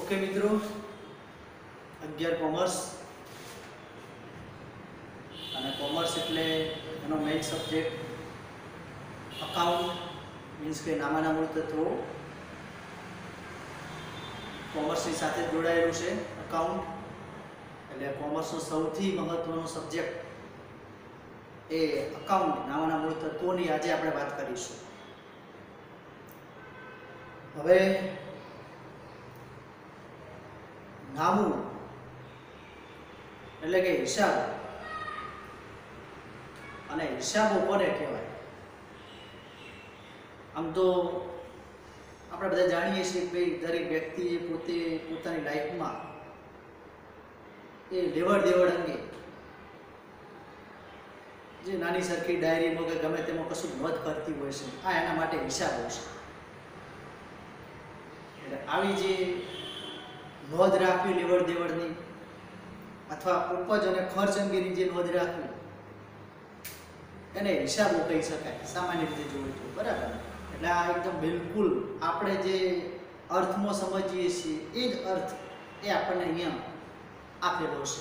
Okay मित्रों, 11 commerce અને commerce એટલે એનો મેઇન સબ્જેક્ટ અકાઉન્ટ મીન્સ કે નામાના મૂળ તત્વો કોમર્સની સાથે જોડાયેલું છે। અકાઉન્ટ એટલે કોમર્સનો સૌથી મહત્વનો સબ્જેક્ટ એ અકાઉન્ટ નામાના મૂળ તત્વોની આજે આપણે વાત કરીશું। હવે નામું એટલે કે હિસાબ અને હિસાબો કોને કહેવાય? આમ તો આપણે બધા જાણીએ છીએ કે દરેક વ્યક્તિએ પોતે પોતાની લાઈફમાં એ લેવડ દેવડ અંગે જે નાની સરખી ડાયરીમાં કે ગમે તેમાં કશું નોંધ કરતી હોય છે, આ એના માટે હિસાબ હોય છે। એટલે આવી જે નોંધ રાખવી લેવડ દેવડની અથવા ઉપજ અને ખર્ચ અંગેની જે નોંધ રાખવી એને હિસાબો કહી શકાય સામાન્ય રીતે જોઈએ તો, બરાબર? એટલે આ એકદમ બિલકુલ આપણે જે અર્થમાં સમજીએ છીએ એ જ અર્થ એ આપણને અહીંયા આપેલો છે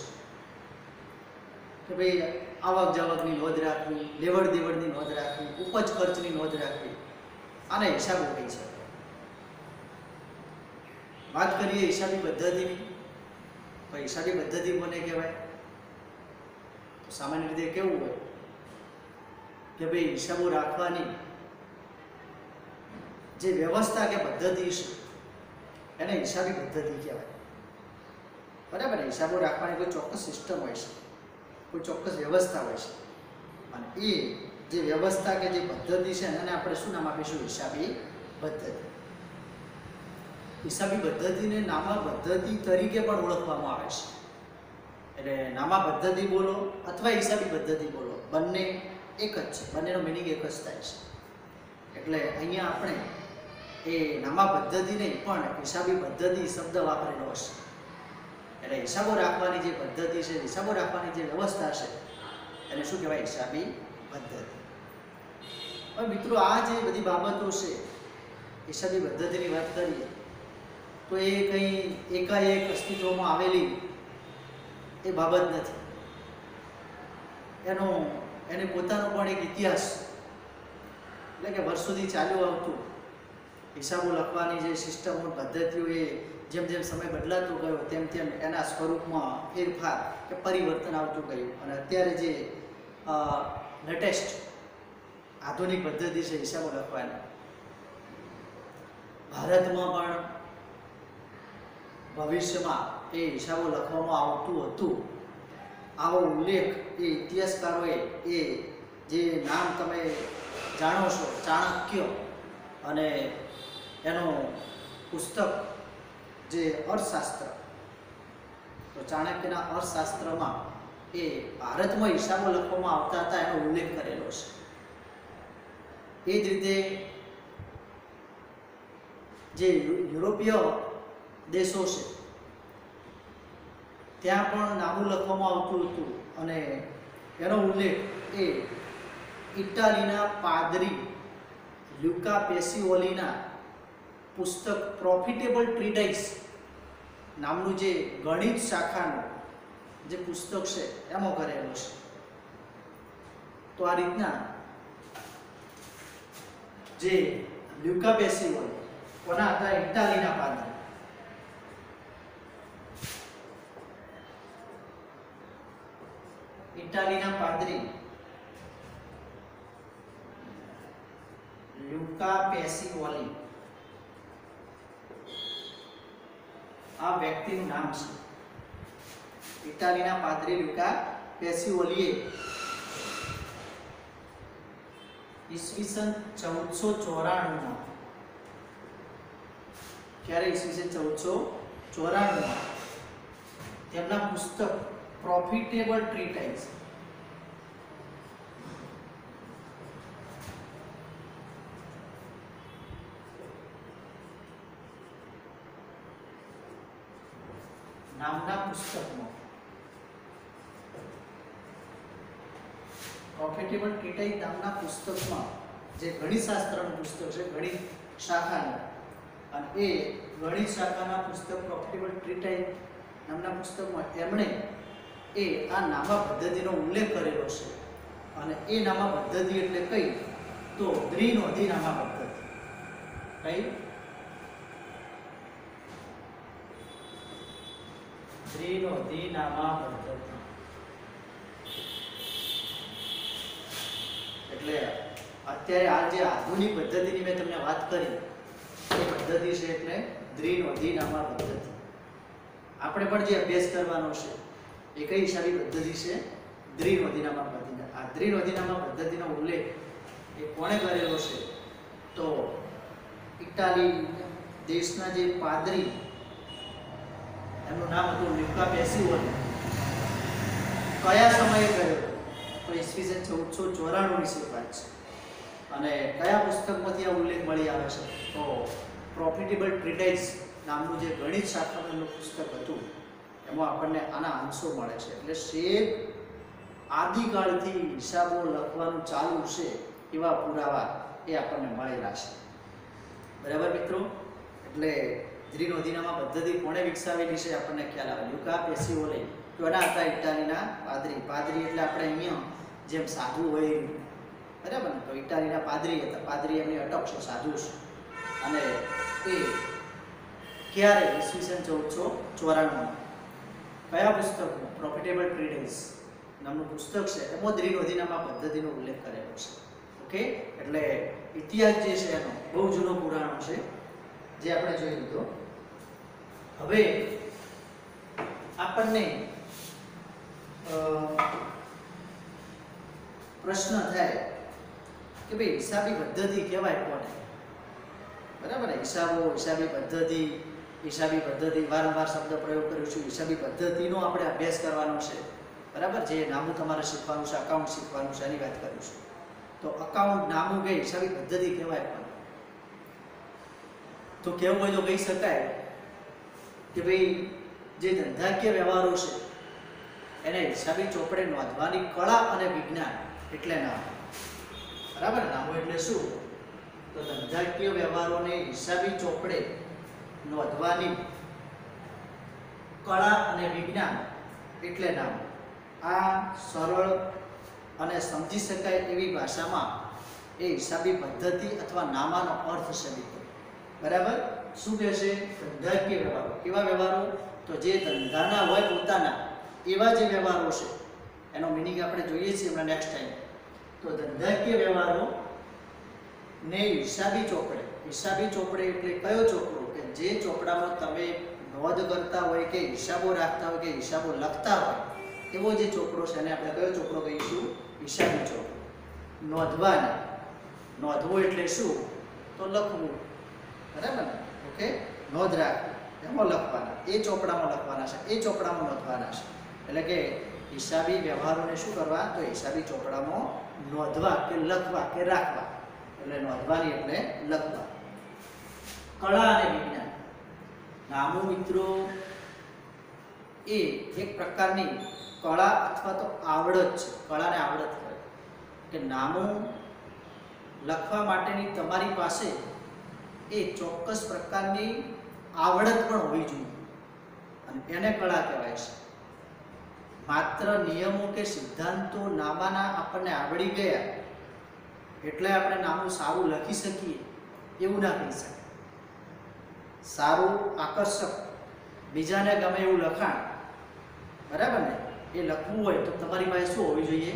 કે ભાઈ આવક જાવકની નોંધ રાખવી, લેવડ દેવડની નોંધ રાખવી, ઉપજ ખર્ચની નોંધ રાખવી, આને હિસાબો કહી શકાય। વાત કરીએ હિસાબી પદ્ધતિની, તો હિસાબી પદ્ધતિ કોને કહેવાય? તો સામાન્ય રીતે કેવું હોય કે ભાઈ હિસાબો રાખવાની જે વ્યવસ્થા કે પદ્ધતિ છે એને હિસાબી પદ્ધતિ કહેવાય, બરાબર? હિસાબો રાખવાની કોઈ ચોક્કસ સિસ્ટમ હોય છે, કોઈ ચોક્કસ વ્યવસ્થા હોય છે, અને એ જે વ્યવસ્થા કે જે પદ્ધતિ છે એને આપણે શું નામ આપીશું? હિસાબી પદ્ધતિ। હિસાબી પદ્ધતિને નામા પદ્ધતિ તરીકે પણ ઓળખવામાં આવે છે। એટલે નામા પદ્ધતિ બોલો અથવા હિસાબી પદ્ધતિ બોલો, બંને એક જ છે, બંનેનો મિનિંગ એક જ થાય છે। એટલે અહીંયા આપણે એ નામા પદ્ધતિ નહીં પણ હિસાબી પદ્ધતિ શબ્દ વાપરેલો હશે। એટલે હિસાબો રાખવાની જે પદ્ધતિ છે, હિસાબો રાખવાની જે વ્યવસ્થા છે એને શું કહેવાય? હિસાબી પદ્ધતિ। હવે મિત્રો, આ જે બધી બાબતો છે હિસાબી પદ્ધતિની વાત કરીએ તો એ કંઈ એકાએક અસ્તિત્વમાં આવેલી એ બાબત નથી, એને પોતાનો પણ એક ઇતિહાસ, એટલે કે વર્ષોથી ચાલ્યું આવતું હિસાબો લખવાની જે સિસ્ટમો પદ્ધતિઓ એ જેમ જેમ સમય બદલાતો ગયો તેમ તેમ એના સ્વરૂપમાં ફેરફાર કે પરિવર્તન આવતું ગયું, અને અત્યારે જે લેટેસ્ટ આધુનિક પદ્ધતિ છે હિસાબો લખવાની, ભારતમાં પણ ભવિષ્યમાં એ હિસાબો લખવામાં આવતું હતું। આવો ઉલ્લેખ એ ઇતિહાસકારોએ એ જે નામ તમે જાણો છો, ચાણક્ય, અને એનો પુસ્તક જે અર્થશાસ્ત્ર, તો ચાણક્યના અર્થશાસ્ત્રમાં એ ભારતમાં હિસાબો લખવામાં આવતા હતા એનો ઉલ્લેખ કરેલો છે। એ જ રીતે જે યુરોપીય દેશો છે ત્યાં પણ નામું લખવામાં આવતું હતું, અને એનો ઉલ્લેખ એ ઇટાલીના પાદરી લ્યુકા પેસિઓલીના પુસ્તક પ્રોફિટેબલ ટ્રીટાઇસ નામનું જે ગણિત શાખાનું જે પુસ્તક છે એમાં કરેલો છે। તો આ રીતના જે લ્યુકા પેસિઓલી કોના હતા? ઇટાલીના પાદરી। ઇટાલીના પાદરી લ્યુકા પેસિઓલી આ વ્યક્તિનું નામ છે। ઇટાલીના પાદરી લ્યુકા પેસિઓલીએ ઈસવીસન 1494 ક્યારે? ઈસવીસન 1494 તેમના પુસ્તક પ્રોફિટેબલ ટ્રીટાઇસ નામના પુસ્તકમાં, પ્રોફિટેબલ ટ્રીટાઇસ નામના પુસ્તકમાં, જે ગણિતશાસ્ત્રનું પુસ્તક છે, ગણિત શાખાનું, અને એ ગણિત શાખાના પુસ્તક પ્રોફિટેબલ ટ્રીટાઇઝ નામના પુસ્તકમાં એમણે એ આ નામા પદ્ધતિનો ઉલ્લેખ કરેલો છે. અને એ નામા પદ્ધતિ એટલે કઈ? તો દ્વિનોંધી નામા પદ્ધતિ. કઈ? દ્વિનોંધી નામા પદ્ધતિ. એટલે અત્યારે આ જે આધુનિક પદ્ધતિની મેં તમને વાત કરી એ પદ્ધતિ છે એટલે દ્વિનોંધી નામા પદ્ધતિ. આપણે પણ જે અભ્યાસ કરવાનો છે એ કઈ હિસાબી પદ્ધતિ છે? દ્વિનોંધી નામા પદ્ધતિ. આ દ્વિનોંધી નામા પદ્ધતિનો ઉલ્લેખ એ કોણે કરેલો છે? તો ઇટાલી દેશના જે પાદરી, એમનું નામ હતું લ્યુકા પેસિઓલી. કયા સમયે કર્યો? તો ઈસવીસન 1494 ની વાત છે. અને કયા પુસ્તકમાંથી આ ઉલ્લેખ મળી આવે છે? તો પ્રોફિટેબલ ટ્રીટાઇઝ નામનું જે ગણિત શાખાનું પુસ્તક હતું એમાં આપણને આના અંશો મળે છે. એટલે શેખ આદિકાળથી હિસાબો લખવાનું ચાલુ છે એવા પુરાવા એ આપણને મળેલા છે. બરાબર મિત્રો? એટલે દ્વિનોંધી નામા પદ્ધતિ કોણે વિકસાવેલી છે આપણને ખ્યાલ આવે. લ્યુકા પેસિઓલી કોના હતા? ઇટાલીના પાદરી. પાદરી એટલે આપણે અહીંયા જેમ સાધુ હોય, બરાબર ને? તો ઇટાલીના પાદરી હતા. પાદરી એમની અટક છે, સાધુ છે. અને એ ક્યારે? ઈસવીસન 1494. કયા પુસ્તકમાં? પ્રોફિટેબલ ટ્રીટાઇઝ નામનું પુસ્તક છે એમાં દ્વિનોંધી નામા પદ્ધતિનો ઉલ્લેખ કરેલો છે. ઓકે? એટલે ઇતિહાસ જે છે એનો બહુ જૂનો પુરાણો છે જે આપણે જોઈ લીધો. હવે આપણને પ્રશ્ન થાય કે ભાઈ હિસાબી પદ્ધતિ કહેવાય કોને? બરાબર ને? હિસાબી પદ્ધતિ વારંવાર શબ્દ પ્રયોગ કર્યો છું. હિસાબી પદ્ધતિનો આપણે અભ્યાસ કરવાનો છે. બરાબર? જે નામું તમારે શીખવાનું છે, અકાઉન્ટ શીખવાનું છે, એની વાત કરું છું. તો અકાઉન્ટ નામું કે હિસાબી પદ્ધતિ કહેવાય કોને? તો કેવું હોય તો કહી શકાય કે ભાઈ જે ધંધાકીય વ્યવહારો છે એને હિસાબી ચોપડે નોંધવાની કળા અને વિજ્ઞાન એટલે નામ. બરાબર? નામું એટલે શું? તો ધંધાકીય વ્યવહારોને હિસાબી ચોપડે નોંધવાની કળા અને વિજ્ઞાન એટલે નામ. આ સરળ અને સમજી શકાય એવી ભાષામાં એ હિસાબી પદ્ધતિ અથવા નામાનો અર્થ છે મિત્રો. બરાબર? શું કહે છે? ધંધાકીય વ્યવહારો. કેવા વ્યવહારો? તો જે ધંધાના હોય પોતાના એવા જે વ્યવહારો છે એનો મિનિંગ આપણે જોઈએ છીએ હમણાં નેક્સ્ટ ટાઈમ. તો ધંધાકીય વ્યવહારો ને હિસાબી ચોપડે. હિસાબી ચોપડે એટલે કયો ચોપડો? કે જે ચોપડામાં તમે નોંધ કરતા હોય કે હિસાબો રાખતા હોય કે હિસાબો લખતા હોય એવો જે ચોપડો છે એને આપણે કયો ચોપડો કહીશું? હિસાબી ચોપડો. નોંધવાના. નોંધવું એટલે શું? તો લખવું. બરાબર ને? ઓકે? નોંધ રાખવી એમાં લખવાના. એ ચોપડામાં લખવાના છે, એ ચોપડામાં નોંધવાના છે. એટલે કે હિસાબી વ્યવહારોને શું કરવા? તો હિસાબી ચોપડામાં નોંધવા કે લખવા કે રાખવા. એટલે નોંધવાની એટલે લખવા. કળા અને વિજ્ઞાન. નામું મિત્રો એ એક પ્રકારની કળા અથવા તો આવડત છે. કળાને આવડત કહેવાય. કે નામું લખવા માટેની તમારી પાસે એ ચોક્કસ પ્રકારની આવડત પણ હોવી જોઈએ અને એને કળા કહેવાય છે. માત્ર નિયમો કે સિદ્ધાંતો નામાના આપણને આવડી ગયા એટલે આપણે નામું સારું લખી શકીએ એવું ના કહી શકાય. સારું, આકર્ષક, બીજાને ગમે એવું લખાણ, બરાબર ને? એ લખવું હોય તો તમારી પાસે શું હોવી જોઈએ?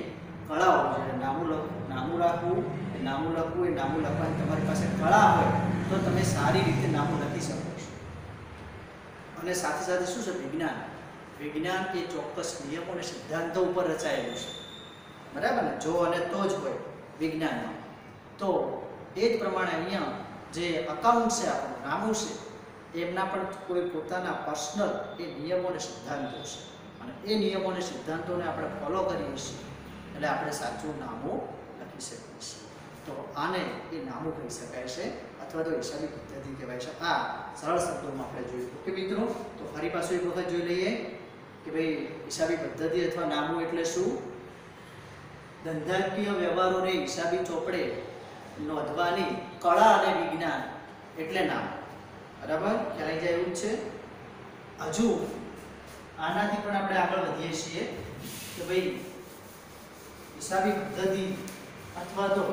કળા હોવી જોઈએ. નામું રાખવું, નામું લખવું, એ નામું લખવાની તમારી પાસે કળા હોય તો તમે સારી રીતે નામું લખી શકો છો. અને સાથે સાથે શું છે? વિજ્ઞાન. વિજ્ઞાન એ ચોક્કસ નિયમો અને સિદ્ધાંતો ઉપર રચાયેલું છે. બરાબર ને? જો અને તો જ હોય વિજ્ઞાનમાં. તો એ જ પ્રમાણે અહીંયા જે અકાઉન્ટ છે આપણું નામું છે એમના પણ કોઈ પોતાના પર્સનલ એ નિયમો અને સિદ્ધાંતો છે. અને એ નિયમો અને સિદ્ધાંતોને આપણે ફોલો કરીએ છીએ એટલે આપણે સાચું નામું લખી શકીએ છીએ. તો આને એ નામું કહી શકાય છે અથવા તો હિસાબી પદ્ધતિ કહેવાય છે. આ સરળ શબ્દોમાં આપણે જોયું. ઓકે મિત્રો? તો ફરી પાછું એક વખત જોઈ લઈએ કે ભાઈ હિસાબી પદ્ધતિ અથવા નામું એટલે શું? ધંધાકીય વ્યવહારોને હિસાબી ચોપડે નોંધવાની કળા અને વિજ્ઞાન એટલે નામ. બરાબર, ખ્યાલ આવી જાય એવું જ છે. હજુ આનાથી પણ આપણે આગળ વધીએ છીએ કે ભાઈ હિસાબી પદ્ધતિ અથવા તો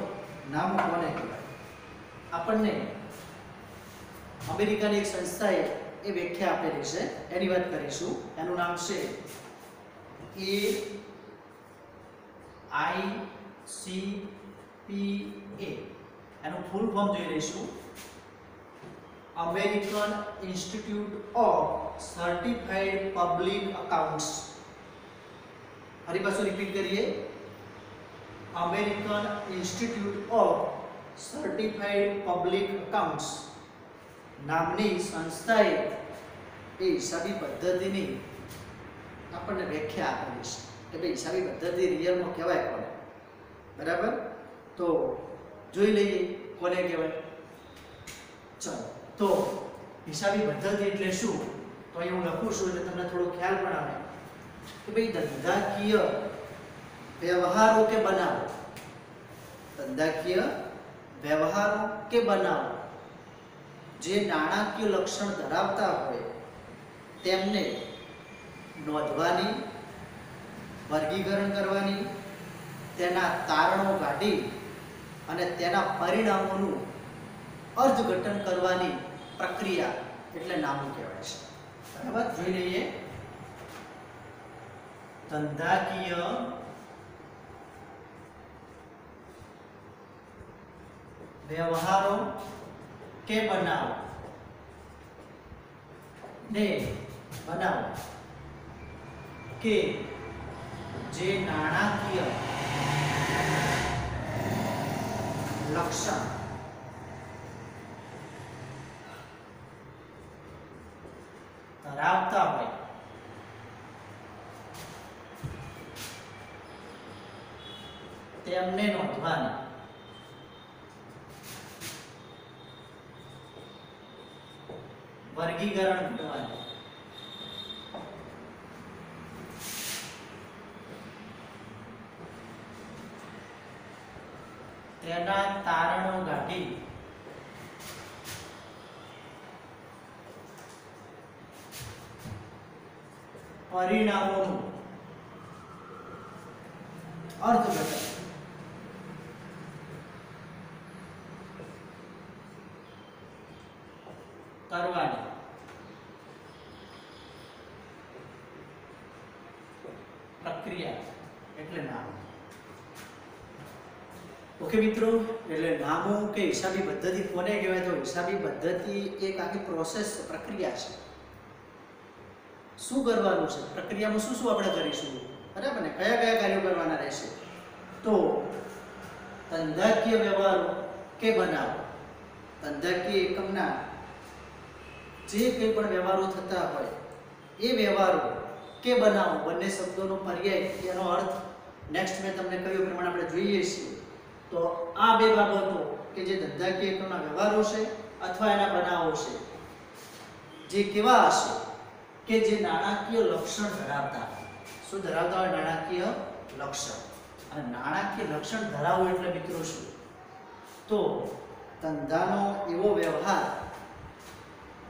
નામો કોને કહેવાય. આપણને અમેરિકાની એક સંસ્થાએ એ વ્યાખ્યા આપેલી છે, એની વાત કરીશું. એનું નામ છે AICPA. એનું ફૂલ ફોર્મ જોઈ લઈશું. American institute of certified public accounts. ફરી પાછું રિપીટ કરીએ. American institute of certified public accounts નામની સંસ્થાએ એ હિસાબી પદ્ધતિની આપણને વ્યાખ્યા આપેલી છે કે ભાઈ હિસાબી પદ્ધતિ રિયલમાં કહેવાય કોને. બરાબર, તો જોઈ લઈએ કોને કહેવાય. ચલો, તો હિસાબી પદ્ધતિ એટલે શું, તો અહીં હું લખું છું એટલે તમને થોડો ખ્યાલ પણ આવે કે ભાઈ ધંધાકીય વ્યવહારો કે બનાવો, ધંધાકીય વ્યવહારો કે બનાવો જે નાણાકીય લક્ષણ ધરાવતા હોય તેમને નોંધવાની, વર્ગીકરણ કરવાની, તેના તારણો કાઢી અને તેના પરિણામોનું અર્થઘટન કરવાની પ્રક્રિયા એટલે નામું કહેવાય છે. બરાબર, જોઈ લઈએ. ધંધાકીય વ્યવહારો કે બનાવો કે જે નાણાકીય લક્ષણ ધરાવતા હોય તેમને નોંધવાની, વર્ગીકરણ કરવાની, તેના તારણો કાઢી પરિણામોનું અર્થઘટન કરવાની પ્રક્રિયા એટલે નામ. ઓકે મિત્રો, એટલે નામો કે હિસાબી પદ્ધતિ કોને કહેવાય, તો હિસાબી પદ્ધતિ એક આખી પ્રોસેસ, પ્રક્રિયા છે. શું કરવાનું છે પ્રક્રિયામાં, શું શું આપણે કરીશું, બરાબર ને, કયા કયા કાર્યો કરવાના રહેશે. તો ધંધાકીય વ્યવહારો કે બનાવો, ધંધાકીય એકમના જે કંઈ પણ વ્યવહારો થતા હોય એ વ્યવહારો કે બનાવો, બંને શબ્દોનો પર્યાય, એનો અર્થ નેક્સ્ટ મેં તમને કહ્યું પ્રમાણે આપણે જોઈએ છીએ. તો આ બે બાબતો કે જે ધંધાકીય એકમના વ્યવહારો છે અથવા એના બનાવો છે, જે કેવા હશે કે જે નાણાકીય લક્ષણ ધરાવતા. શું ધરાવતા હોય? નાણાકીય લક્ષણ. અને નાણાકીય લક્ષણ ધરાવવું એટલે મિત્રો શું, તો ધંધાનો એવો વ્યવહાર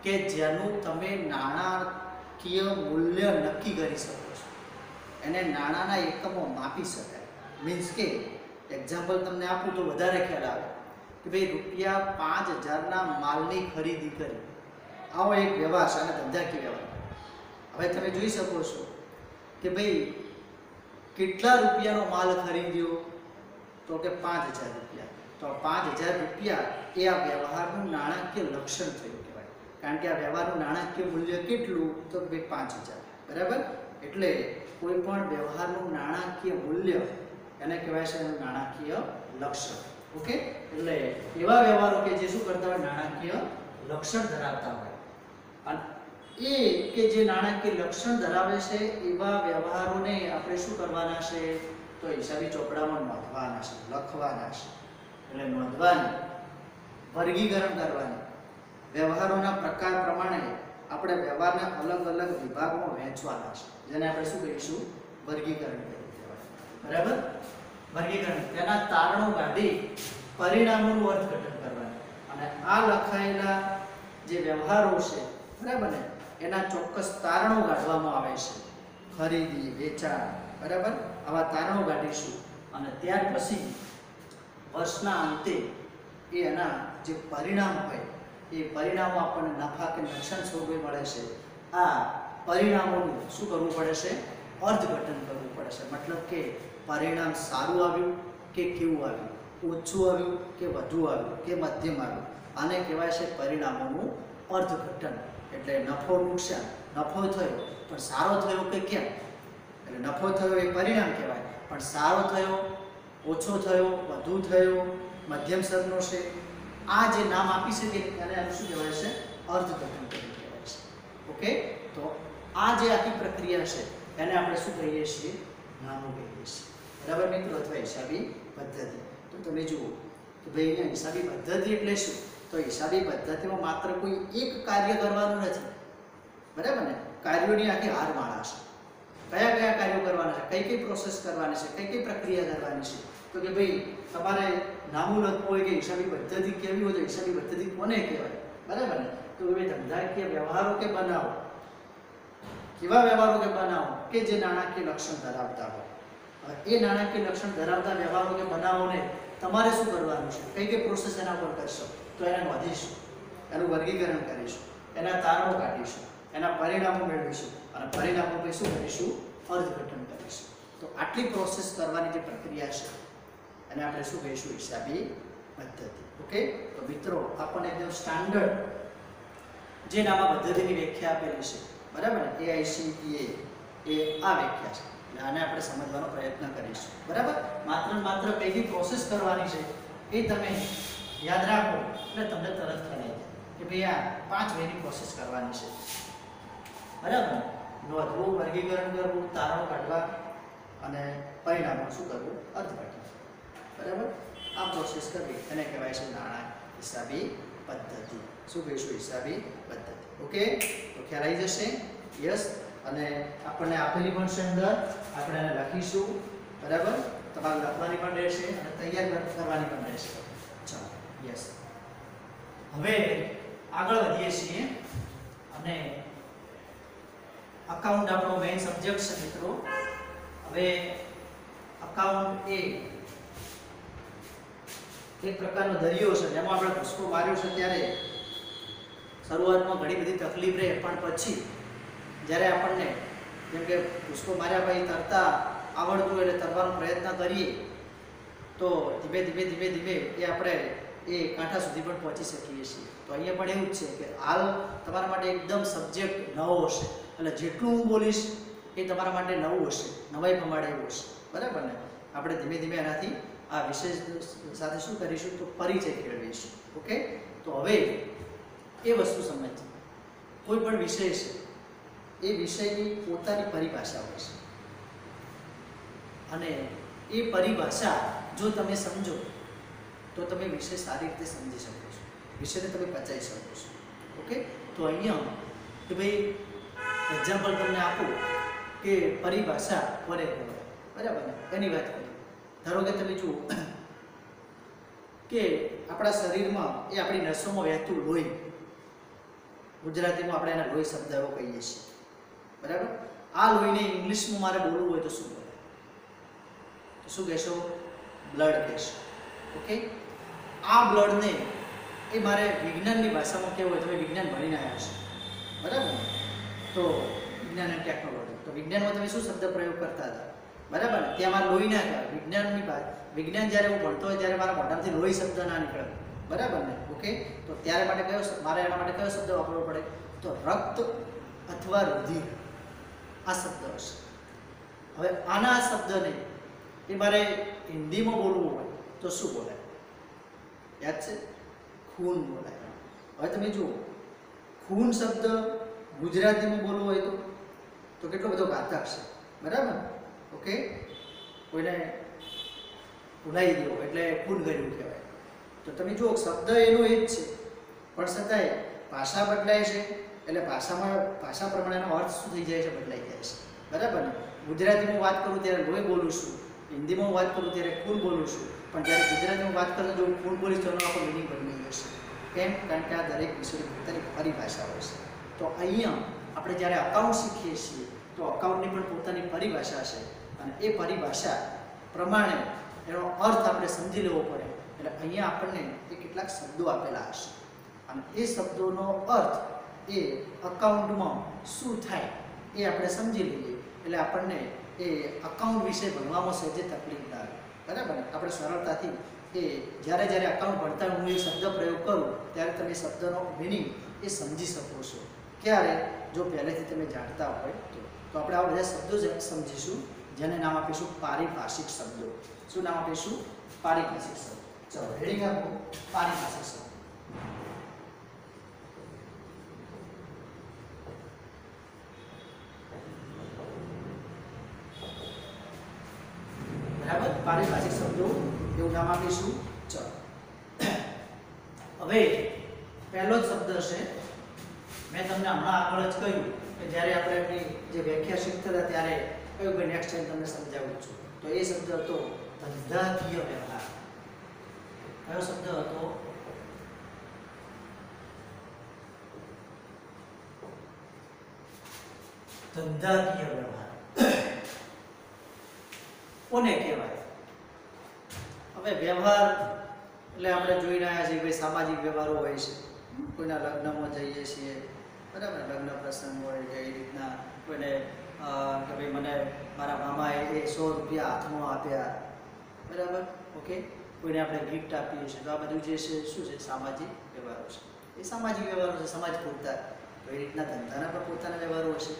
કે જેનું તમે નાણાકીય મૂલ્ય નક્કી કરી શકો છો, એને નાણાના એકમો માપી શકાય. મીન્સ કે એક્ઝામ્પલ તમને આપું તો વધારે ખ્યાલ આવે કે ભાઈ ₹5000ના માલની ખરીદી કરી, આવો એક વ્યવહાર છે અને ધંધાકીય વ્યવહાર. હવે તમે જોઈ શકો છો કે ભાઈ કેટલા રૂપિયાનો માલ ખરીદ્યો, તો કે ₹5000. તો ₹5000 એ આ વ્યવહારનું નાણાકીય લક્ષણ થયું કહેવાય, કારણ કે આ વ્યવહારનું નાણાકીય મૂલ્ય કેટલું, તો કે 5000. બરાબર, એટલે કોઈ પણ વ્યવહારનું નાણાકીય મૂલ્ય એને કહેવાય છે એનું નાણાકીય લક્ષણ. ઓકે, એટલે એવા વ્યવહારો કે જે શું કરતા હોય, નાણાકીય લક્ષણ ધરાવતા હોય. અને એ કે જે નાણાકીય લક્ષણ ધરાવે છે એવા વ્યવહારોને આપણે શું કરવાના છે, તો હિસાબી ચોપડામાં નોંધવાના છે, લખવાના છે. એટલે નોંધવાની, વર્ગીકરણ કરવાની, વ્યવહારોના પ્રકાર પ્રમાણે આપણે વ્યવહારના અલગ અલગ વિભાગમાં વહેંચવાના છે, જેને આપણે શું કહીશું, વર્ગીકરણ કહેવાય. બરાબર, વર્ગીકરણ, તેના તારણો કાઢી પરિણામોનું અર્થઘટન કરવાનું. અને આ લખાયેલા જે વ્યવહારો છે, બરાબર ને, એના ચોક્કસ તારણો કાઢવામાં આવે છે. ખરીદી, વેચાણ, બરાબર, આવા તારણો કાઢીશું અને ત્યાર પછી વર્ષના અંતે એના જે પરિણામ હોય એ પરિણામો આપણને નફા કે નુકસાન સ્વરૂપે મળે છે. આ પરિણામોનું શું કરવું પડે છે? અર્થઘટન કરવું પડે છે. મતલબ કે પરિણામ સારું આવ્યું કે કેવું આવ્યું, ઓછું આવ્યું કે વધુ આવ્યું કે મધ્યમ આવ્યું, આને કહેવાય છે પરિણામોનું અર્થઘટન. એટલે નફો નુકસાન, નફો થયો પણ સારો થયો કે કેમ, એટલે નફો થયો એ પરિણામ કહેવાય, પણ સારો થયો, ઓછો થયો, વધુ થયો, મધ્યમ સ્તરનો છે, આ જે નામ આપી શકે એને શું કહેવાય છે? અર્થઘટન કહેવાય છે. ઓકે, તો આ જે આખી પ્રક્રિયા છે એને આપણે શું કહીએ છીએ? નામું કહીએ છીએ. બરાબર મિત્રો, અથવા હિસાબી પદ્ધતિ. તો તમે જુઓ કે ભાઈ અહીંયા હિસાબી પદ્ધતિ એટલે શું? તો હિસાબી પદ્ધતિમાં માત્ર કોઈ એક કાર્ય કરવાનું નથી, બરાબર ને, કાર્યોની આખી હારમાળા છે. કયા કયા કાર્યો કરવાના છે, કઈ કઈ પ્રોસેસ કરવાની છે, કઈ કઈ પ્રક્રિયા કરવાની છે. તો કે ભાઈ તમારે નામું લખવું હોય કે હિસાબી પદ્ધતિ કેવી હોય તો હિસાબી પદ્ધતિ કોને કહેવાય, બરાબર ને? તો ભાઈ ધંધાકીય વ્યવહારો કે બનાવો, કેવા વ્યવહારો કે બનાવો કે જે નાણાકીય લક્ષણ ધરાવતા હોય. એ નાણાકીય લક્ષણ ધરાવતા વ્યવહારો કે બનાવોને તમારે શું કરવાનું છે? કઈ કઈ પ્રોસેસ એના પર કરશો? તો એને નોંધીશું, એનું વર્ગીકરણ કરીશું, એના તારણો કાઢીશું, એના પરિણામો મેળવીશું અને પરિણામો પછી શું કરીશું? અર્થઘટન કરીશું. તો આટલી પ્રોસેસ કરવાની જે પ્રક્રિયા છે એને આપણે શું કહીશું? હિસાબી પદ્ધતિ. ઓકે, તો મિત્રો આપણને એકદમ સ્ટાન્ડર્ડ જે નામા પદ્ધતિની વ્યાખ્યા આપેલી છે, બરાબર ને, AICPA એ આ વ્યાખ્યા છે. આને આપણે સમજવાનો પ્રયત્ન કરીશું. બરાબર, માત્ર કઈ કઈ પ્રોસેસ કરવાની છે એ તમે યાદ રાખો એટલે તમને તરત ખ્યાલ આવી જાય કે ભાઈ આ 5 વેની પ્રોસેસ કરવાની છે. બરાબર, નોંધવું, વર્ગીકરણ કરવું, તારણો કાઢવા અને પરિણામો શું કરવું? અર્થઘટન. બરાબર, આ પ્રોસેસ કરવી એને કહેવાય છે નાણાં હિસાબી પદ્ધતિ. શું કહીશું? હિસાબી પદ્ધતિ. ઓકે, તો ખ્યાલ આવી જશે? યસ. અને આપણને આપેલી પણ છે અંદર, આપણે એને લખીશું. બરાબર, તમારે લખવાની પણ રહેશે અને તૈયાર કરવાની પણ રહેશે. ચાલો, યસ. હવે આગળ વધીએ છીએ અને અકાઉન્ટ આપણો મેઇન સબ્જેક્ટ છે મિત્રો. હવે અકાઉન્ટ એ એક પ્રકારનો દરિયો છે જેમાં આપણે ભૂસકો માર્યો છે ત્યારે શરૂઆતમાં ઘણી બધી તકલીફ રહે, પણ પછી જ્યારે આપણને જેમ કે ભૂસકો માર્યા પછી તરતા આવડતું એટલે તરવાનો પ્રયત્ન કરીએ તો ધીમે ધીમે એ આપણે એ કાંઠા સુધી પણ પહોંચી શકીએ છીએ. તો અહીંયા પણ એવું જ છે કે હાલ તમારા માટે એકદમ સબ્જેક્ટ નવો હશે, એટલે જેટલું હું બોલીશ એ તમારા માટે નવું હશે, નવાઈ પ્રમાણે એવું હશે. બરાબર ને? આપણે ધીમે એનાથી આ વિષય સાથે શું કરીશું? તો પરિચય કેળવીશું. ઓકે, તો હવે એ વસ્તુ સમજ, કોઈ પણ વિષય છે એ વિષયની પોતાની પરિભાષા હોય છે અને એ પરિભાષા જો તમે સમજો તો તમે વિષય સારી રીતે સમજી શકો છો, વિષયને તમે પચાવી શકો છો. ઓકે, તો અહીંયા કે ભાઈ એક્ઝામ્પલ તમને આપું કે પરિભાષા કોને કહેવાય, બરાબર ને, એની વાત કરીએ. ધારો કે તમે જુઓ કે આપણા શરીરમાં એ આપણી નસોમાં વહેતું લોહી, ગુજરાતીમાં આપણે એના લોહી શબ્દ એવો કહીએ છીએ. બરાબર, આ લોહીને ઇંગ્લિશમાં મારે બોલવું હોય તો શું બોલે? તો શું કહેશો? બ્લડ કહેશો. ઓકે, આ બ્લડને એ મારે વિજ્ઞાનની ભાષામાં કહેવું હોય તો વિજ્ઞાન ભણીને આવ્યા છે. બરાબર, તો વિજ્ઞાન અને ટેકનોલોજી, તો વિજ્ઞાનમાં તમે શું શબ્દ પ્રયોગ કરતા હતા? બરાબર, ત્યાં મારે લોહી ના કહેવાય. વિજ્ઞાન જ્યારે હું ભણતો હોય ત્યારે મારા મોઢામાંથી લોહી શબ્દ ના નીકળે. બરાબર ને? ઓકે, તો ત્યારે મારે એના માટે કયો શબ્દ વાપરવો પડે? તો રક્ત અથવા રુધિર, આ શબ્દ હશે. હવે આના શબ્દને એ મારે હિન્દીમાં બોલવું હોય તો શું બોલાય? યાદ છે? ખૂન બોલાય. હવે તમે જુઓ, ખૂન શબ્દ ગુજરાતીમાં બોલવો હોય તો કેટલો બધો ઘાતક છે. બરાબર, ઓકે, કોઈને ભૂલાઈ ગયો એટલે ખૂન કર્યું કહેવાય. તો તમે જુઓ, શબ્દ એનો એ જ છે, પણ છતાંય ભાષા બદલાય છે એટલે ભાષા પ્રમાણેનો અર્થ શું થઈ જાય છે? બદલાઈ જાય છે. બરાબર ને? ગુજરાતીમાં વાત કરું ત્યારે લોહી બોલું છું, હિન્દીમાં વાત કરું ત્યારે ખૂન બોલું છું, પણ જ્યારે ગુજરાતીમાં વાત કરું જો ખૂન બોલીશ તો એનો આખો મિનિંગ બદલાઈ જશે. કેમ? કારણ કે આ દરેક વિષયની પોતાની પરિભાષા હોય છે. તો અહીંયા આપણે જ્યારે અકાઉન્ટ શીખીએ છીએ તો અકાઉન્ટની પણ પોતાની પરિભાષા છે અને એ પરિભાષા પ્રમાણે એનો અર્થ આપણે સમજી લેવો પડે. એટલે અહીંયા આપણને એ કેટલાક શબ્દો આપેલા હશે અને એ શબ્દોનો અર્થ એ અકાઉન્ટમાં શું થાય એ આપણે સમજી લઈએ એટલે આપણને એ અકાઉન્ટ વિશે ભણવામાં સહેજે તકલીફ ના આવે. બરાબર ને? આપણે સરળતાથી એ જ્યારે અકાઉન્ટ ભણતા હું એ શબ્દ પ્રયોગ કરું ત્યારે તમે શબ્દનો મિનિંગ એ સમજી શકો છો. ક્યારે? જો પહેલેથી તમે જાણતા હોય તો આપણે આ બધા શબ્દો જ સમજીશું જેને નામ આપીશું પારિભાષિક શબ્દો. શું નામ આપીશું? પારિભાષિક શબ્દો. ચલો હેડિંગ આપો પારિભાષિક શબ્દો. બરાબર? પારિભાષિક શબ્દો એવું નામ આપીશું. ચલો હવે પહેલો જ શબ્દ છે, મેં તમને હમણાં આગળ જ કહ્યું કે જ્યારે આપણે એમની જે વ્યાખ્યા શીખતા હતા ત્યારે કહ્યું કે નેક્સ્ટ ટાઈમ તમને સમજાવું છું. તો એ શબ્દ હતો ધંધાકીય વ્યવહાર. કયો શબ્દ હતો? ધંધાકીય વ્યવહાર. કોને કહેવાય? હવે વ્યવહાર એટલે આપણે જોઈ રહ્યા છીએ કે સામાજિક વ્યવહારો હોય છે. કોઈના લગ્નમાં જઈએ છીએ, બરાબર? લગ્ન પ્રસંગ હોય કે એ રીતના કોઈને કે ભાઈ મને મારા મામાએ એ 100 રૂપિયા હાથમાં આપ્યા, બરાબર? ઓકે, કોઈને આપણે ગિફ્ટ આપીએ છીએ. તો આ બધું જે છે શું છે? સામાજિક વ્યવહારો છે. એ સામાજિક વ્યવહારો છે, સમાજ પૂરતા. તો એ રીતના ધંધાના પણ પોતાના વ્યવહારો હશે,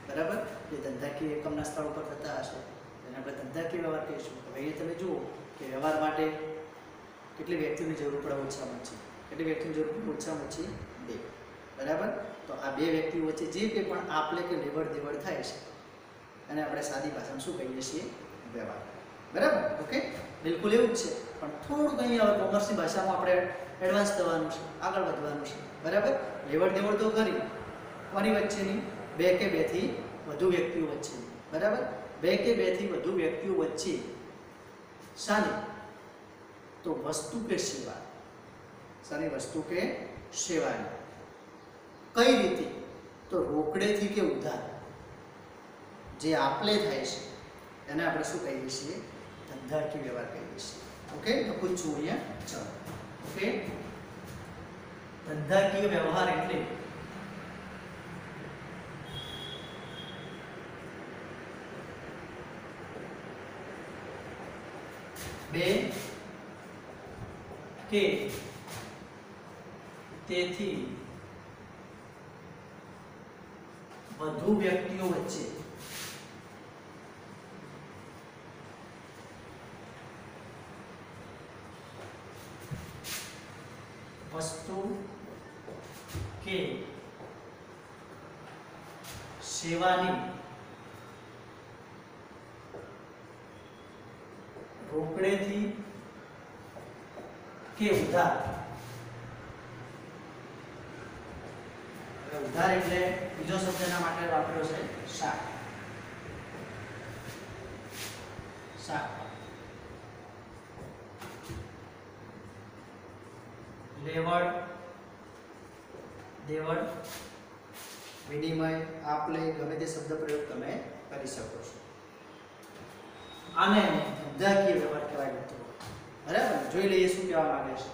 બરાબર? જે ધંધાકીય એકમના સ્થળ ઉપર થતા હશે એને આપણે ધંધાકીય વ્યવહાર કહીશું. હવે એ તમે જુઓ કે વ્યવહાર માટે કેટલી વ્યક્તિની જરૂર પડે? ઓછામાં ઓછી કેટલી વ્યક્તિની જરૂર પડે? ઓછામાં ઓછી 2, બરાબર? તો આ 2 વ્યક્તિઓ વચ્ચે જે કંઈ પણ આપલે કે લેવડ દેવડ થાય છે અને આપણે સાદી ભાષામાં શું કહીએ છીએ? વ્યવહાર. બરાબર? ઓકે, બિલકુલ એવું જ છે. પણ થોડુંક અહીંયા હવે કોમર્સની ભાષામાં આપણે એડવાન્સ થવાનું છે, આગળ વધવાનું છે, બરાબર? લેવડ દેવડ તો કરી કોની વચ્ચેની? 2 કે 2 થી વધુ વ્યક્તિઓ વચ્ચેની, બરાબર? 2 કે 2 થી વધુ વ્યક્તિઓ વચ્ચે શાની? તો વસ્તુ કે સેવા. શાની? વસ્તુ કે સેવાની. કઈ રીતે? તો રોકડેથી કે ઉધાર જે આપલે થાય છે એને આપણે શું કહીએ છીએ? ધંધાકીય વ્યવહાર કહીએ છીએ. ઓકે, લખું છું અહીંયા. ચલો, ઓકે, ધંધાકીય વ્યવહાર એટલે બે કે તેથી વધુ વ્યક્તિઓ વચ્ચે વસ્તુ કે સેવાની રોકડેથી કે ઉધાર. ઉધાર એટલે બીજો શબ્દ એના માટે વાપર્યો છે શાક. શાક લેવડ દેવડ વિનિમય આપલે ગમે તે શબ્દ પ્રયોગ તમે કરી શકો છો. આને ધંધાકીય વ્યવહાર કહેવાય મિત્રો. બરાબર? જોઈ લઈએ શું કહેવા માંગે છે.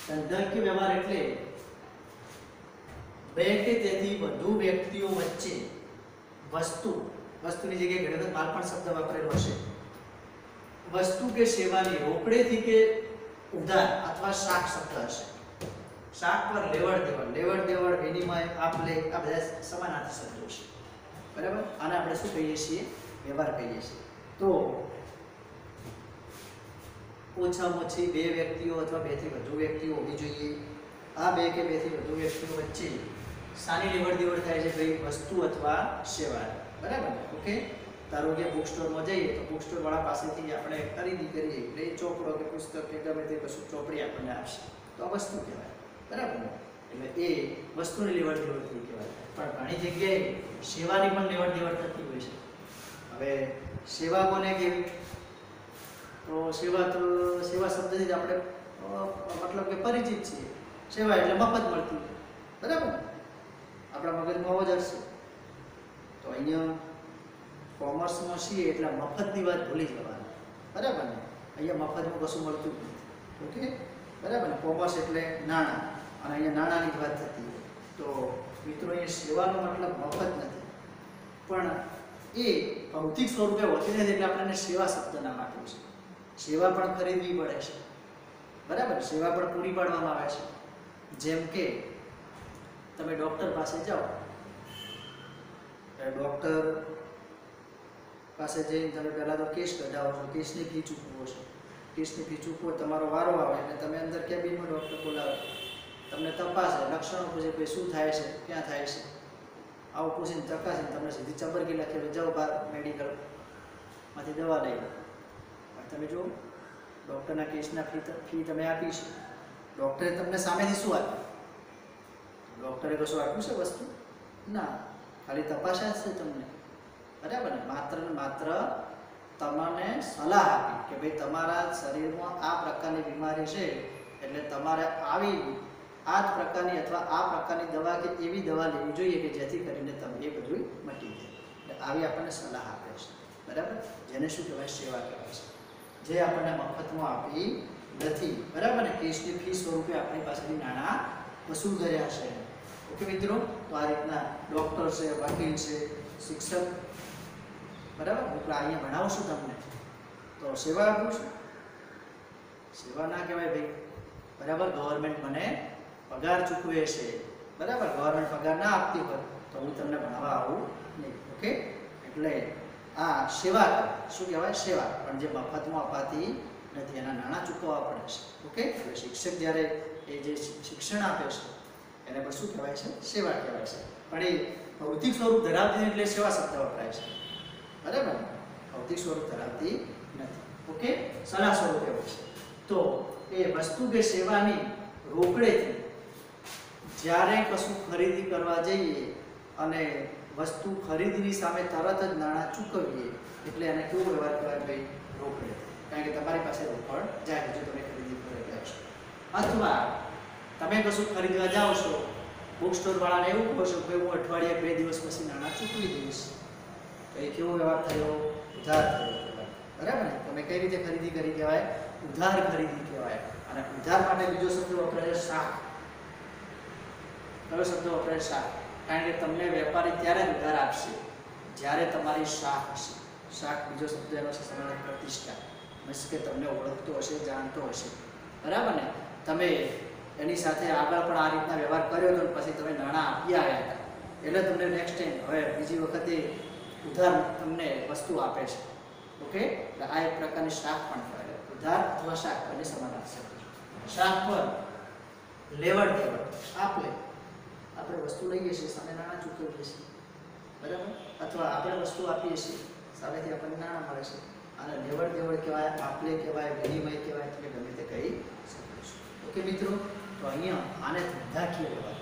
ધંધાકીય વ્યવહાર એટલે 2 કે તેથી વધુ વ્યક્તિઓ વચ્ચે વસ્તુની જગ્યાએ ઘણી વખત માલ પણ શબ્દ વાપરેલો હશે. વસ્તુ કે સેવાની રોકડેથી કે ઉધાર અથવા શાક શબ્દ હશે. શાક પર લેવડ દેવડ વિનિમય આપલે આ બધા સમાનાર્થી શબ્દો છે, બરાબર? આને આપણે શું કહીએ છીએ? વ્યવહાર કહીએ છીએ. તો ઓછામાં ઓછી 2 વ્યક્તિઓ અથવા 2 થી વધુ વ્યક્તિઓ હોવી જોઈએ. આ 2 કે 2 થી વધુ વ્યક્તિઓ વચ્ચે શાની લેવડ દેવડ થાય છે? ભાઈ વસ્તુ અથવા સેવા, બરાબર? ઓકે, ધારો કે બુક સ્ટોરમાં જઈએ તો બુક સ્ટોર વાળા પાસેથી આપણે ખરીદી કરીએ એટલે એ ચોપડો કે પુસ્તક કે ગમે તે કશું ચોપડી આપણને આપશે તો આ વસ્તુ કહેવાય, બરાબર? એટલે એ વસ્તુની લેવડ દેવડ થઈ કહેવાય. પણ ઘણી જગ્યાએ સેવાની પણ લેવડ દેવડ થતી હોય છે. હવે સેવા કોને કહેવી? તો સેવા શબ્દથી જ આપણે મતલબ કે પરિચિત છીએ. સેવા એટલે મફત મળતી હોય, બરાબર ને? આપણા મગજમાં અવાજ હશે. તો અહીંયા કોમર્સમાં છીએ એટલે મફતની વાત ભૂલી જવાની, બરાબર ને? અહીંયા મફતમાં કશું મળતું નથી. ઓકે, બરાબર ને? કોમર્સ એટલે નાણાં, અને અહીંયા નાણાંની જ વાત થતી હોય. તો મિત્રો, એ સેવાનો મતલબ મફત નથી, પણ એ ભૌતિક સ્વરૂપે હોતી નથી, એટલે આપણને સેવા શબ્દ નામ આપ્યું છે. સેવા પણ ખરીદવી પડે છે, બરાબર? સેવા પણ પૂરી પાડવામાં આવે છે. જેમ કે તમે ડૉક્ટર પાસે જાઓ, ડૉક્ટર પાસે જઈને તમે પહેલાં તો કેસ કઢાવો છો, કેસની ફી ચૂકવો છો. કેસની ફી ચૂકવો, તમારો વારો આવે એટલે તમે અંદર કેબિનમાં ડૉક્ટર બોલાવો, તમને તપાસે, લક્ષણો પૂછે, ભાઈ શું થાય છે, ક્યાં થાય છે, આવું પૂછીને ચકાસીને તમને સીધી ચબરકી લખી જાઓ બહાર મેડિકલમાંથી દવા લઈ. તમે જુઓ, ડૉક્ટરના કેસના ફી તમે આપી છે. ડૉક્ટરે તમને સામેથી શું આપ્યું? ડૉક્ટરે કશું આપ્યું છે વસ્તુ? ના, ખાલી તપાસ્યા જ છે તમને, બરાબર ને? માત્ર ને માત્ર તમને સલાહ આપી કે ભાઈ તમારા શરીરમાં આ પ્રકારની બીમારી છે, એટલે તમારે આ જ પ્રકારની અથવા આ પ્રકારની દવા કે એવી દવા લેવી જોઈએ કે જેથી કરીને તમે એ બધું મટી જાય. એટલે આવી આપણને સલાહ આપે છે, બરાબર? જેને શું કહેવાય? સેવા કહેવાય છે. જે આપણને મફતમાં આપી નથી, બરાબર ને? કેસની ફી સ્વરૂપે આપણી પાસેથી નાણાં વસૂલ કર્યા છે. ઓકે મિત્રો, તો આ રીતના ડૉક્ટર છે, વકીલ છે, શિક્ષક, બરાબર? હું અહીંયા ભણાવું છું તમને, તો સેવા આપું છું. સેવા ના કહેવાય ભાઈ, બરાબર? ગવર્મેન્ટ મને પગાર ચૂકવે છે, બરાબર? ગવર્મેન્ટ પગાર ના આપતી હોય તો હું તમને ભણાવવા આવું નહીં. ઓકે, એટલે આ સેવા શું કહેવાય? સેવા, પણ જે મફતમાં અપાતી નથી, એના નાણાં ચૂકવવા પડે છે. ઓકે, એટલે શિક્ષક જ્યારે એ જે શિક્ષણ આપે છે એને પણ શું કહેવાય છે? સેવા કહેવાય છે. પણ એ ભૌતિક સ્વરૂપ ધરાવતી એટલે સેવા શબ્દ વપરાય છે, બરાબર? ભૌતિક સ્વરૂપ ધરાવતી નથી. ઓકે, સલાહ સ્વરૂપે હોય છે. તો એ વસ્તુ કે સેવાની રોકડેથી જ્યારે કશું ખરીદી કરવા જઈએ અને વસ્તુ ખરીદીની સામે તરત જ નાણાં ચૂકવીએ, એટલે એને કેવો વ્યવહાર કહેવાય ભાઈ? રોકડે. કારણ કે તમારી પાસે રોકડ જાય જો તમે ખરીદી કરવા જાઓ છો. અથવા તમે કશું ખરીદવા જાઓ છો, બુક સ્ટોર વાળાને એવું કહો છો કે હું અઠવાડિયા 2 દિવસ પછી નાણાં ચૂકવી દઈશ, તો એ કેવો વ્યવહાર થયો? ઉધાર થયો કહેવાય, બરાબર ને? તમે કઈ રીતે ખરીદી કરી કહેવાય? ઉધાર ખરીદી કહેવાય. અને ઉધાર માટે બીજો શબ્દ વપરાય છે શાખ. કયો શબ્દ વપરાય? શાખ. કારણ કે તમને વેપારી ત્યારે જ ઉધાર આપશે જ્યારે તમારી શાખ હશે. શાખ બીજો શબ્દ એનો છે સમાન પ્રતિષ્ઠા, મીન્સ કે તમને ઓળખતો હશે, જાણતો હશે, બરાબર ને? તમે એની સાથે આગળ પણ આ રીતના વ્યવહાર કર્યો તો પછી તમે નાણાં આપી આવ્યા હતા, એટલે તમને નેક્સ્ટ ટાઈમ હવે બીજી વખતે ઉધાર તમને વસ્તુ આપે છે. ઓકે, એટલે આ એક પ્રકારની શાખ પણ કહેવાય. ઉધાર અથવા શાખ બંને સમાનાર્થી છે. શાખ પર લેવડ દેવડ, આપણે વસ્તુ લઈએ છીએ, સામે નાણાં ચૂકવીએ છીએ, બરાબર? અથવા આપણે વસ્તુ આપીએ છીએ, સામેથી આપણને નાણાં મળે છે. અને લેવડ દેવડ કહેવાય, આપલે કહેવાય, વિનિમય કહેવાય, તમે ગમે તે કહી શકો છો. ઓકે મિત્રો, તો અહીંયા આને ધંધાકીય વ્યવહાર,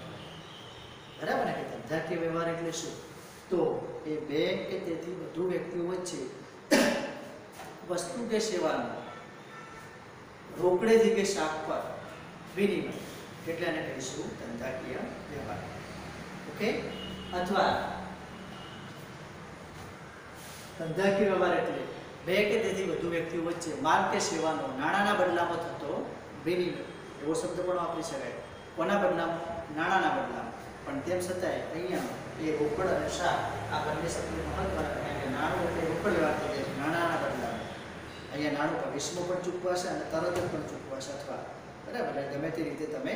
બરાબર ને? કે ધંધાકીય વ્યવહાર એટલે શું? તો એ બે કે તેથી વધુ વ્યક્તિઓ વચ્ચે વસ્તુ કે સેવાનો રોકડેથી કે શાખ પર વિનિમય, એટલે એને કહીશું ધંધાકીય વ્યવહાર. ઓકે, અથવા ધંધાકીય વ્યવહાર એટલે બે કે તેથી વધુ વ્યક્તિઓ વચ્ચે માલ કે સેવાનો નાણાંના બદલામાં થતો વિનિમય. એવો શબ્દ પણ વાપરી શકાય. કોના બદલામાં? નાણાંના બદલામાં. પણ તેમ છતાંય અહીંયા એ રોકડ અને શાખ આ બંને શબ્દો મહત્વના, કારણ કે નાણું એટલે રોકડ વ્યવહાર થઈ જાય છે, નાણાંના બદલામાં. અહીંયા નાણું ભવિષ્યમાં પણ ચૂકવાશે અને તરત જ પણ ચૂકવાશે, અથવા બરાબર ગમે તે રીતે તમે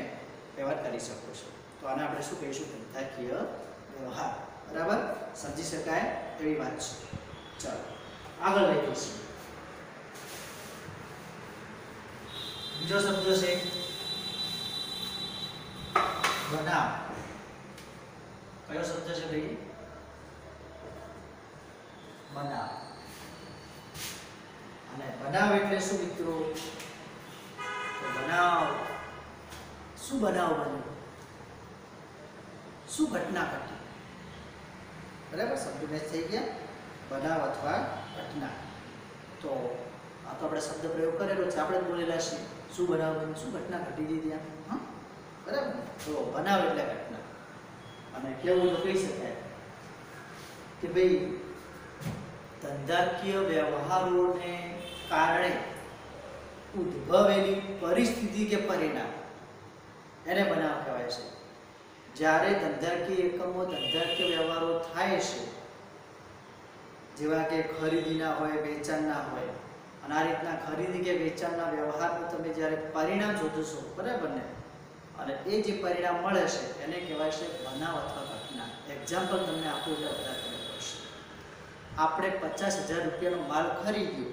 વ્યવહાર કરી શકો છો. તો આને આપણે શું કહીશું? ધંધાકીય વ્યવહાર. બરાબર? સમજી શકાય એવી વાત છે. ચાલો આગળ લઈ જઈશું. બીજો શબ્દ છે બનાવ. કયો શબ્દ છે ભાઈ? બનાવ. અને બનાવ એટલે શું મિત્રો? તો બનાવ, શું બનાવ બન્યો? શું ઘટના ઘટી? બરાબર, શબ્દ મેચ થઈ ગયા. બનાવ અથવા ઘટના. તો આ તો આપણે શબ્દ પ્રયોગ કરેલો છે, આપણે જ બોલેલા છીએ. શું બનાવવાનું, શું ઘટના ઘટી હતી ત્યાં? હા, બરાબર ને? તો બનાવ એટલે ઘટના. અને કેવું તો કહી શકાય કે ભાઈ ધંધાકીય વ્યવહારોને કારણે ઉદ્ભવેલી પરિસ્થિતિ કે પરિણામ એને બનાવ કહેવાય છે. જ્યારે ધંધાકીય એકમો, ધંધાકીય વ્યવહારો થાય છે, જેવા કે ખરીદીના હોય, વેચાણના હોય, અને આ રીતના ખરીદી કે વેચાણના વ્યવહારનું તમે જ્યારે પરિણામ શોધશો, બરાબર ને, અને એ જે પરિણામ મળે છે એને કહેવાય છે બનાવ અથવા ઘટના. એક્ઝામ્પલ તમને આપું એટલે બધા ખબર પડશે. આપણે 50,000 રૂપિયાનો માલ ખરીદ્યો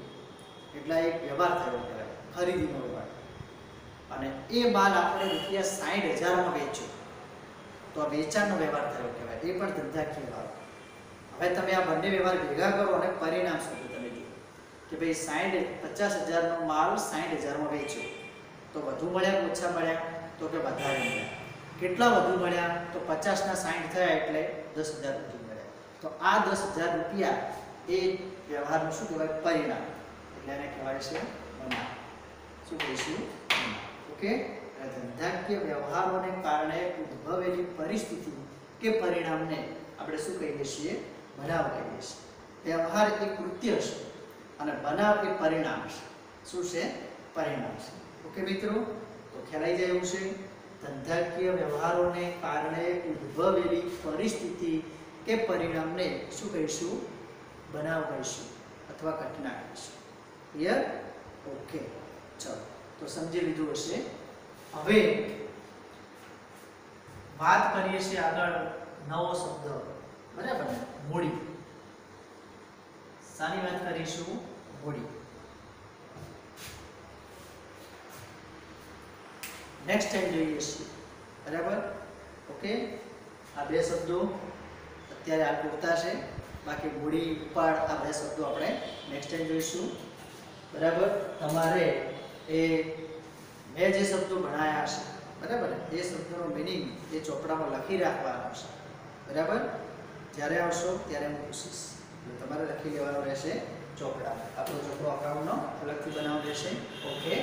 એટલે એક વ્યવહાર થયો કહેવાય, ખરીદીનો વ્યવહાર. અને એ માલ આપણે રૂપિયા 60,000માં વેચ્યો તો આ વેચાણનો વ્યવહાર થયો કહેવાય. એ પણ ધંધાકીય વ્યવહાર. હવે તમે આ બંને વ્યવહાર ભેગા કરો અને પરિણામ શોધો. તમે જુઓ કે ભાઈ 50,000નો માલ 60,000માં વેચ્યો તો વધુ મળ્યા કે ઓછા મળ્યા? તો કે વધારે મળ્યા. કેટલા વધુ મળ્યા? તો 50 ના 60 થયા એટલે 10,000 વધુ મળ્યા. તો આ 10,000 રૂપિયા એ વ્યવહારનું શું કહેવાય? પરિણામ. એટલે એને કહેવાય છે બનાવ. શું કહીશું? ઓકે. ધંધાકીય વ્યવહારોને કારણે ઉદ્ભવેલી પરિસ્થિતિ કે પરિણામને આપણે શું કહીએ છીએ? બનાવ કહીએ છીએ. વ્યવહાર એ કૃત્ય છે અને બનાવ એ પરિણામ છે. શું છે? પરિણામ છે. ઓકે મિત્રો, તો ખ્યાલ આવી જાય એવું છે. ધંધાકીય વ્યવહારોને કારણે ઉદ્ભવેલી પરિસ્થિતિ કે પરિણામને શું કહીશું? બનાવ કહીશું અથવા ઘટના કહીશું. ક્લિયર? ઓકે, ચલો તો સમજી લીધું હશે. હવે વાત કરીએ છીએ આગળ નવો શબ્દ, બરાબર ને? મૂડી. સાની વાત કરીશું? મૂડી. નેક્સ્ટ ટાઈમ જોઈએ છીએ, બરાબર? ઓકે, આ બે શબ્દો અત્યારે આ પૂરતા છે. બાકી મૂડી, ઉપાડ, આ બે શબ્દો આપણે નેક્સ્ટ ટાઈમ જોઈશું, બરાબર? તમારે એ મેં જે શબ્દો ભણાયા છે, બરાબર, એ શબ્દોનો મિનિંગ એ ચોપડામાં લખી રાખવાનો છે, બરાબર? જ્યારે આવશો ત્યારે હું પૂછીશ, તમારે લખી લેવાનો રહેશે ચોપડામાં. આપણો ચોપડો અકાઉન્ટનો અલગથી બનાવવાનો રહેશે. ઓકે.